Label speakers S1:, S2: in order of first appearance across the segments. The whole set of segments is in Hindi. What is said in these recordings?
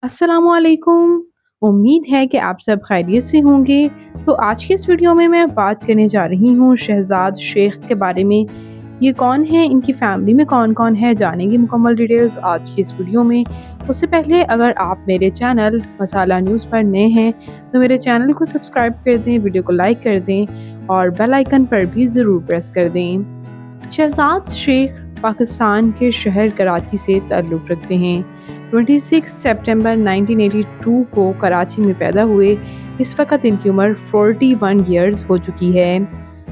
S1: अस्सलामुअलैकुम। उम्मीद है कि आप सब खैरियत से होंगे। तो आज की इस वीडियो में मैं बात करने जा रही हूँ शहज़ाद शेख के बारे में। ये कौन है, इनकी फैमिली में कौन-कौन है, जानेंगे मुकम्मल डिटेल्स आज की इस वीडियो में। उससे पहले अगर आप मेरे चैनल मसाला न्यूज़ पर नए हैं तो मेरे चैनल को सब्सक्राइब कर दें, वीडियो को लाइक कर दें और बेल आइकन पर भी ज़रूर प्रेस कर दें। शहज़ाद शेख पाकिस्तान के शहर कराची से ताल्लुक़ रखते हैं। 26 सितंबर 1982 को कराची में पैदा हुए। इस वक्त इनकी उम्र 41 ईयर्स हो चुकी है।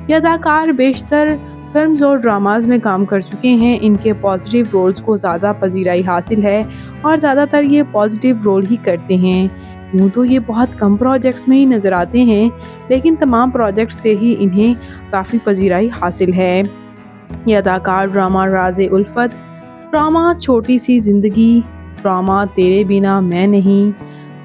S1: ये अदाकार बेशतर फिल्म्स और ड्रामाज में काम कर चुके हैं। इनके पॉजिटिव रोल्स को ज़्यादा पजीराई हासिल है और ज़्यादातर ये पॉजिटिव रोल ही करते हैं। यूँ तो ये बहुत कम प्रोजेक्ट्स में ही नज़र आते हैं, लेकिन तमाम प्रोजेक्ट से ही इन्हें काफ़ी पजीराई हासिल है। ये अदाकार ड्रामा राज़े उल्फत, ड्रामा छोटी सी ज़िंदगी, ड्रामा तेरे बिना मैं नहीं,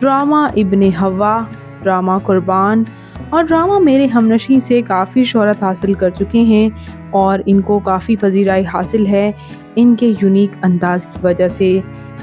S1: ड्रामा इब्ने हवा, ड्रामा कुर्बान और ड्रामा मेरे हमनशी से काफ़ी शोहरत हासिल कर चुके हैं और इनको काफ़ी पजीराई हासिल है इनके यूनिक अंदाज़ की वजह से।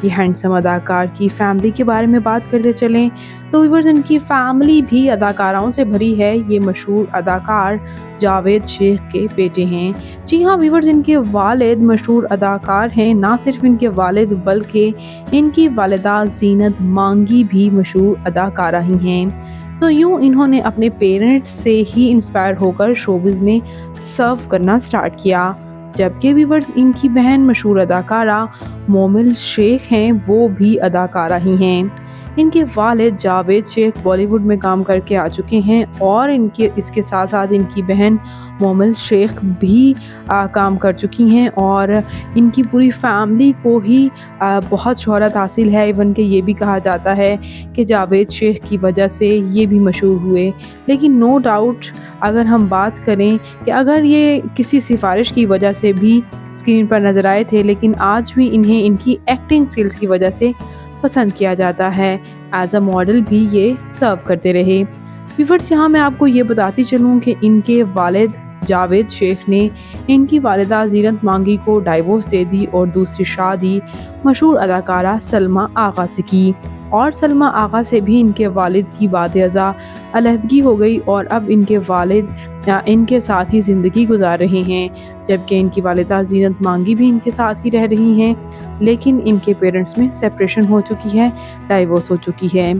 S1: ये हैंडसम अदाकार की फ़ैमिली के बारे में बात करते चलें तो व्यूअर्स, इनकी फ़ैमिली भी अदाकाराओं से भरी है। ये मशहूर अदाकार जावेद शेख के बेटे हैं। जी हाँ व्यूअर्स, इनके वालिद मशहूर अदाकार हैं। ना सिर्फ इनके वालिद बल्कि इनकी वालिदा ज़ीनत मांगी भी मशहूर अदाकारा ही हैं। तो यूँ इन्होंने अपने पेरेंट्स से ही इंस्पायर होकर शोबिज़ में सर्व करना स्टार्ट किया। जबकि व्यूअर्स, इनकी बहन मशहूर अदाकारा मोमिल शेख हैं, वो भी अदाकारा ही हैं। इनके वालिद जावेद शेख बॉलीवुड में काम करके आ चुके हैं और इनके इसके साथ साथ इनकी बहन मोमिल शेख भी काम कर चुकी हैं और इनकी पूरी फैमिली को ही बहुत शोहरत हासिल है। इवन के ये भी कहा जाता है कि जावेद शेख की वजह से ये भी मशहूर हुए। लेकिन नो डाउट अगर हम बात करें कि अगर ये किसी सिफारिश की वजह से भी स्क्रीन पर नज़र आए थे, लेकिन आज भी इन्हें इनकी एक्टिंग स्किल्स की वजह से पसंद किया जाता है। एज अ मॉडल भी ये सर्व करते रहे। व्यूअर्स, यहाँ मैं आपको ये बताती चलूँ कि इनके वालिद जावेद शेख ने इनकी वालिदा ज़ीनत मांगी को डाइवोर्स दे दी और दूसरी शादी मशहूर अदाकारा सलमा आगा से की और सलमा आगा से भी इनके वालिद की बाद-ए-अज़ा अलहदगी हो गई और अब इनके वालिद इनके साथ ही ज़िंदगी गुजार रहे हैं। जबकि इनकी वालिदा ज़ीनत मांगी भी इनके साथ ही रह रही हैं, लेकिन इनके पेरेंट्स में सेपरेशन हो चुकी है, डाइवोर्स हो चुकी है।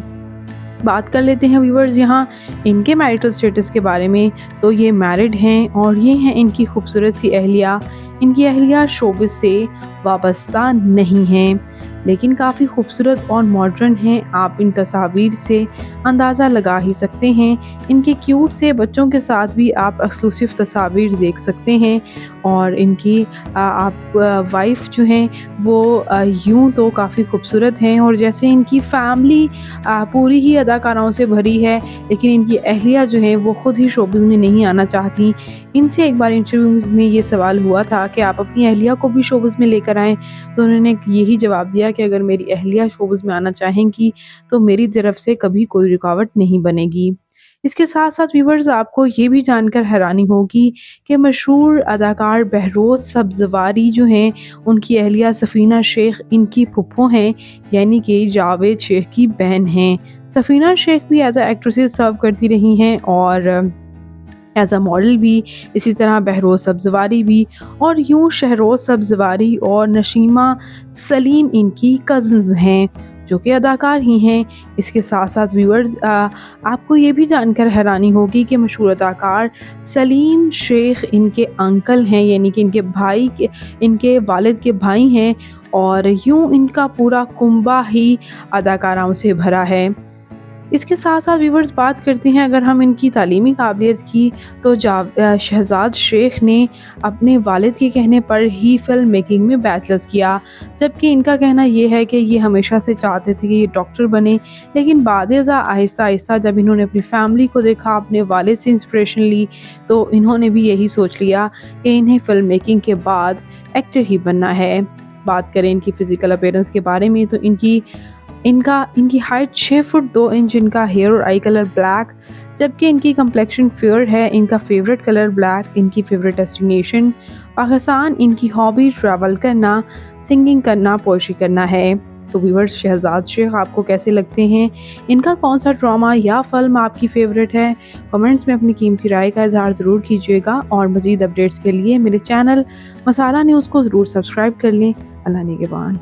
S1: बात कर लेते हैं व्यूअर्स यहाँ इनके मैरिटल स्टेटस के बारे में। तो ये मैरिड हैं और ये हैं इनकी खूबसूरत सी अहलिया। इनकी अहलिया शोबिज़ से वाबस्ता नहीं हैं, लेकिन काफ़ी खूबसूरत और मॉडर्न हैं। आप इन तस्वीर से अंदाज़ा लगा ही सकते हैं। इनके क्यूट से बच्चों के साथ भी आप एक्सक्लूसिव तस्वीर देख सकते हैं और इनकी आप वाइफ जो हैं वो यूँ तो काफ़ी खूबसूरत हैं और जैसे इनकी फैमिली पूरी ही अदाकाराओं से भरी है, लेकिन इनकी अहलिया जो हैं वो ख़ुद ही शोबिज़ में नहीं आना चाहती। इनसे एक बार इंटरव्यू में ये सवाल हुआ था कि आप अपनी अहलिया को भी शोबिज़ में लेकर आएँ, तो उन्होंने यही जवाब दिया कि अगर मेरी अहलिया शोबिज़ में आना चाहेंगी तो मेरी तरफ से कभी कोई रुकावट नहीं बनेगी। इसके साथ साथ व्यूअर्स, आपको ये भी जानकर हैरानी होगी कि मशहूर अदाकार बहरोज़ सब्ज़वारी जो हैं उनकी अहलिया सफ़ीना शेख इनकी फुप्पो हैं, यानी कि जावेद शेख की बहन हैं। सफ़ीना शेख भी एज अ एक्ट्रेसेस सर्व करती रही हैं और एज अ मॉडल भी, इसी तरह बहरोज़ सब्ज़वारी भी और यूँ शहरोज़ सब्ज़वारी और नशीमा सलीम इनकी कज़न्स हैं जो कि अदाकार ही हैं। इसके साथ साथ व्यूअर्स, आपको ये भी जानकर हैरानी होगी कि मशहूर अदाकार सलीम शेख इनके अंकल हैं, यानी कि इनके वालिद के भाई हैं और यूँ इनका पूरा कुंबा ही अदाकाराओं से भरा है। इसके साथ साथ व्यूअर्स, बात करते हैं अगर हम इनकी तालीमी काबिलियत की तो शहज़ाद शेख ने अपने वालिद के कहने पर ही फ़िल्म मेकिंग में बैचलर्स किया। जबकि इनका कहना ये है कि ये हमेशा से चाहते थे कि ये डॉक्टर बने, लेकिन बाद-ए-ज़ा आहिस्ता आहिस्ता जब इन्होंने अपनी फैमिली को देखा, अपने वालिद से इंस्पिरेशन ली, तो इन्होंने भी यही सोच लिया कि इन्हें फ़िल्म मेकिंग के बाद एक्टर ही बनना है। बात करें इनकी फ़िज़िकल अपीयरेंस के बारे में तो इनकी हाइट 6 फुट 2 इंच, इनका हेयर और आई कलर ब्लैक, जबकि इनकी कम्प्लेक्शन फेयर है। इनका फेवरेट कलर ब्लैक, इनकी फेवरेट डेस्टिनेशन पाकिस्तान, इनकी हॉबी ट्रैवल करना, सिंगिंग करना, पोएट्री करना है। तो व्यूअर्स, शहजाद शेख आपको कैसे लगते हैं? इनका कौन सा ड्रामा या फिल्म आपकी फेवरेट है? कमेंट्स में अपनी कीमती राय का इजहार ज़रूर कीजिएगा और मज़ीद अपडेट्स के लिए मेरे चैनल मसाला न्यूज़ को ज़रूर सब्सक्राइब कर लें। अल्लाह निगहबान।